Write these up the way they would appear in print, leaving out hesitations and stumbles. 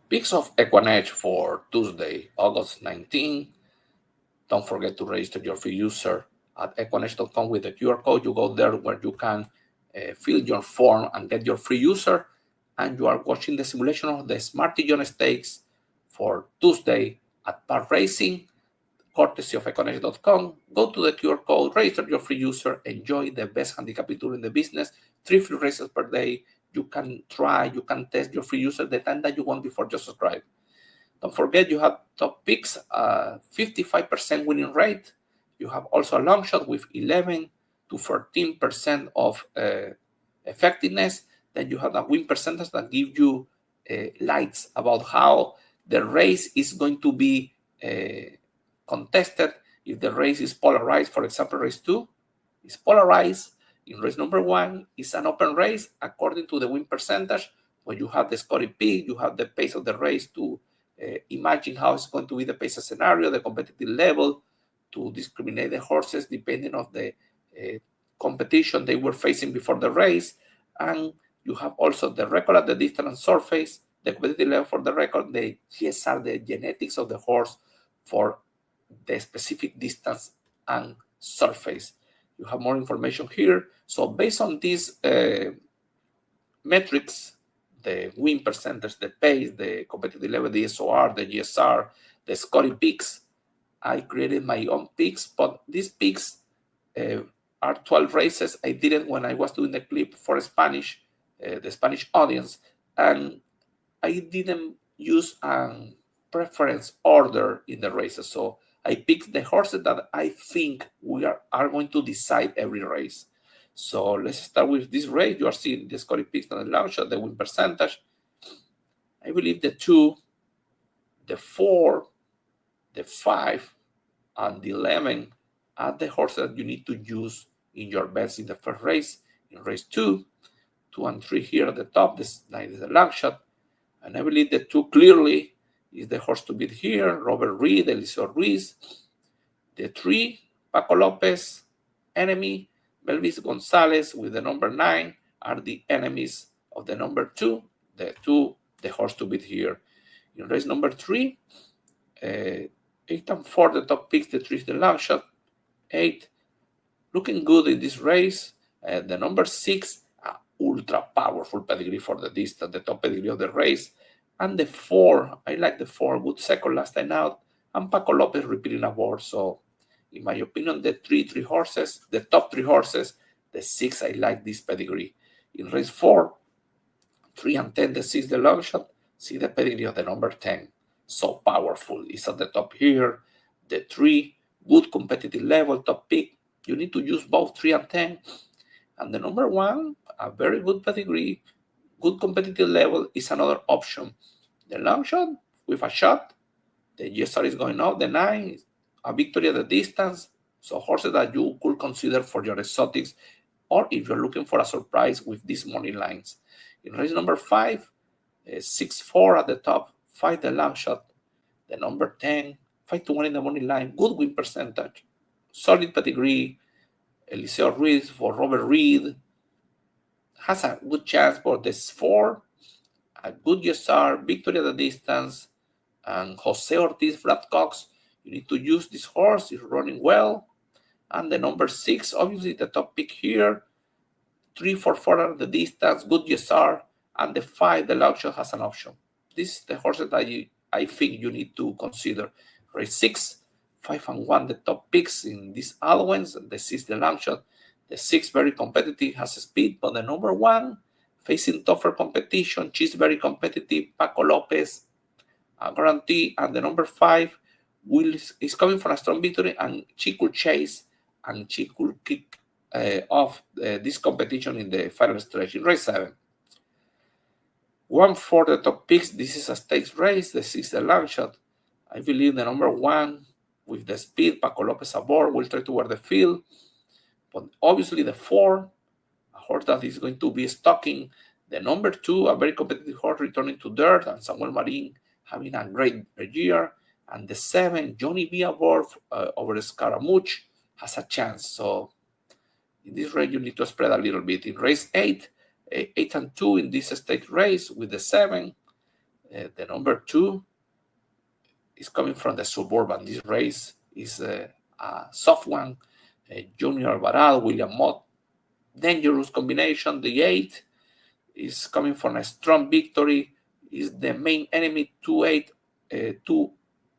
Picks of Equinage for Tuesday, August 19. Don't forget to register your free user at equinage.com with the QR code. You go there where you can fill your form and get your free user. And you are watching the simulation of the Smarty Stakes for Tuesday at Park Racing, courtesy of equinage.com. Go to the QR code, register your free user, enjoy the best handicapping tour in the business, 3 free races per day. You can try, you can test your free user the time that you want before you subscribe. Don't forget you have top picks, 55% winning rate. You have also a long shot with 11 to 13% of effectiveness. Then you have a win percentage that give you lights about how the race is going to be contested. If the race is polarized, for example, race 2 is polarized. In race number 1 is an open race according to the win percentage. When you have the scoring peak, you have the pace of the race to imagine how it's going to be the pace scenario, the competitive level, to discriminate the horses depending on the competition they were facing before the race. And you have also the record at the distance and surface, the competitive level for the record, the GSR, the genetics of the horse for the specific distance and surface. You have more information here. So based on these metrics, the win percentage, the pace, the competitive level, the SOR, the GSR, the scoring picks, I created my own picks, but these picks are 12 races. I did it when I was doing the clip for Spanish, the Spanish audience, and I didn't use a preference order in the races. So I picked the horses that I think we are going to decide every race. So let's start with this race. You are seeing the scoring picks and the long shot, the win percentage. I believe the 2, the 4, the 5, and the 11 are the horses that you need to use in your bets in the first race. In race 2, 2 and 3 here at the top, this is the long shot. And I believe the 2 clearly is the horse to beat here, Robert Reed, Eliseo Ruiz. The 3, Paco Lopez, enemy, Melvis Gonzalez with the number 9 are the enemies of the number 2, the 2, the horse to beat here. In race number 3, 8 and 4, the top picks, the 3 is the long shot. 8, looking good in this race. The number 6, ultra powerful pedigree for the distance, the top pedigree of the race. And the 4, I like the 4, good second last time out. And Paco Lopez repeating aboard. So, in my opinion, the three horses, the top 3 horses, the 6, I like this pedigree. In race 4, 3 and 10, the 6, the long shot. See the pedigree of the number 10. So powerful. It's at the top here. The 3, good competitive level, top pick. You need to use both 3 and 10. And the number 1, a very good pedigree, good competitive level is another option. The long shot with a shot. The GSR is going up. The 9, a victory at the distance. So horses that you could consider for your exotics, or if you're looking for a surprise with these money lines. In race number 5, 6-4 at the top, 5 the long shot. The number 10, 5-1 in the money line, good win percentage, solid pedigree. Eliseo Ruiz for Robert Reed has a good chance for this 4, a good GSR, victory at the distance, and Jose Ortiz, Brad Cox. You need to use this horse, it's running well. And the number 6, obviously the top pick here, 3-4 at the distance, good GSR, and the 5, the long shot has an option. This is the horses that I think you need to consider. Race 6, 5 and 1, the top picks in these allowance. The 6, the long shot. The 6, very competitive, has speed, but the number 1, facing tougher competition, she's very competitive. Paco Lopez, a guarantee, and the number 5 is coming from a strong victory, and she could chase and she could kick off this competition in the final stretch. In race 7, 1 for the top picks. This is a stakes race. The 6, the long shot. I believe the number 1 with the speed, Paco Lopez aboard, will try to wear the field. But obviously the 4, a horse that is going to be stalking. The number 2, a very competitive horse returning to dirt, and Samuel Marin having a great year. And the 7, Johnny B aboard over Scaramouche has a chance. So in this race, you need to spread a little bit. In race 8, 8 and 2 in this stakes race with the 7, The number 2 is coming from the Suburban. This race is a soft one. Junior Alvarado, William Mott, dangerous combination. The 8 is coming from a strong victory. Is the main enemy 2-8-2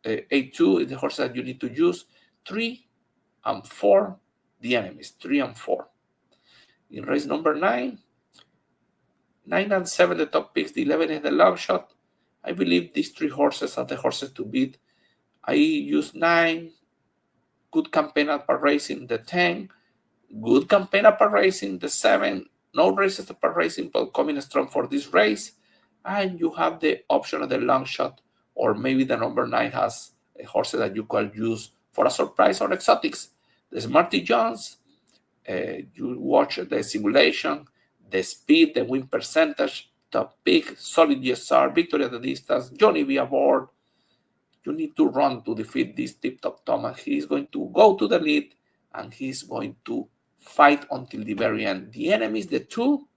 is the horse that you need to use. 3 and 4, the enemies. 3 and 4. In race number 9 and 7, the top picks. The 11 is the long shot. I believe these 3 horses are the horses to beat. I use 9. Good campaign at par racing. The 10. Good campaign at par racing. The 7. No races at par racing, but coming strong for this race. And you have the option of the long shot, or maybe the number 9 has a horse that you can use for a surprise or exotics. The Smarty Jones, you watch the simulation, the speed, the win percentage, the big solid GSR, victory at the distance, Johnny B aboard. You need to run to defeat this Tip Top Thomas. He is going to go to the lead, and he's going to fight until the very end. The enemy is the 2,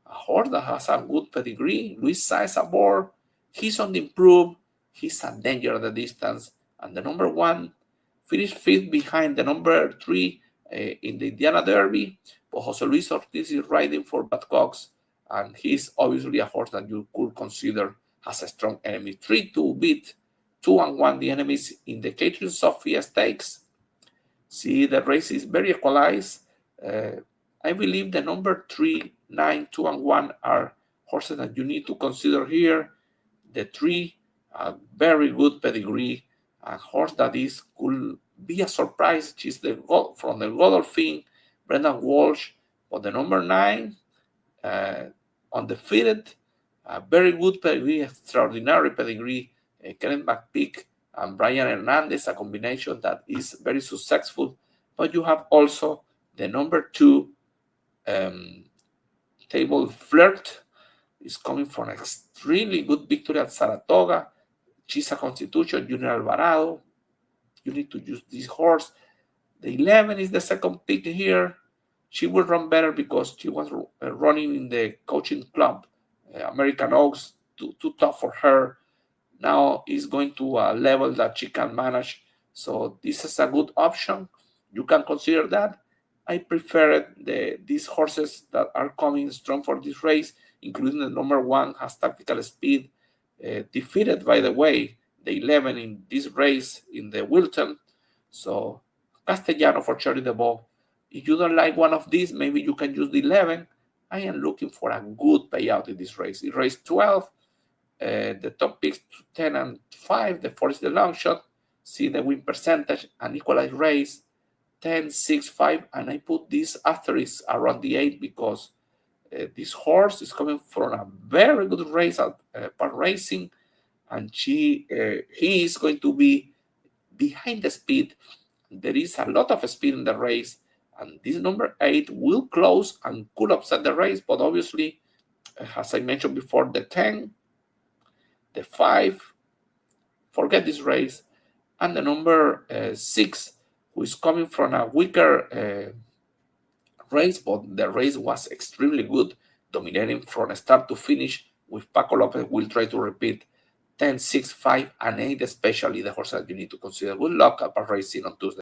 a horse that has a good pedigree. Luis Saez aboard. He's on the improve. He's a danger at the distance. And the number 1 finished 5th behind the number 3 in the Indiana Derby. But Jose Luis Ortiz is riding for Bad Cox, and he's obviously a horse that you could consider as a strong enemy. 3 to beat, 2 and 1 the enemies in the Catherine Sophia Stakes. See, the race is very equalized. I believe the number 3, 9, 2 and 1 are horses that you need to consider here. The 3, a very good pedigree, a horse that could be a surprise, which is from the Godolphin, Brendan Walsh. But the number 9, undefeated, a very good pedigree, extraordinary pedigree, Kenneth McPeak and Brian Hernandez, a combination that is very successful. But you have also the number 2, Table Flirt, is coming from an extremely good victory at Saratoga. She's a Constitution, Junior Alvarado. You need to use this horse. The 11 is the second pick here. She will run better because she was running in the coaching club, American Oaks, too tough for her. Now is going to a level that she can manage. So this is a good option. You can consider that. I prefer these horses that are coming strong for this race, including the number 1 has tactical speed, defeated, by the way, the 11 in this race in the Wilton. So Castellano for Cherry the Ball. If you don't like one of these, maybe you can use the 11. I am looking for a good payout in this race. In race 12, the top picks 10 and 5. The 4 is the long shot. See the win percentage, an equalized race, 10, 6, 5. And I put this asterisk around the 8 because this horse is coming from a very good race at Park Racing, and he is going to be behind the speed. There is a lot of speed in the race, and this number 8 will close and could upset the race. But obviously, as I mentioned before, the 10, the 5, forget this race, and the number 6, who is coming from a weaker race, but the race was extremely good, dominating from start to finish. With Paco Lopez, will try to repeat 10, 6, 5, and 8, especially the horse that you need to consider. Good luck at Park Racing on Tuesday.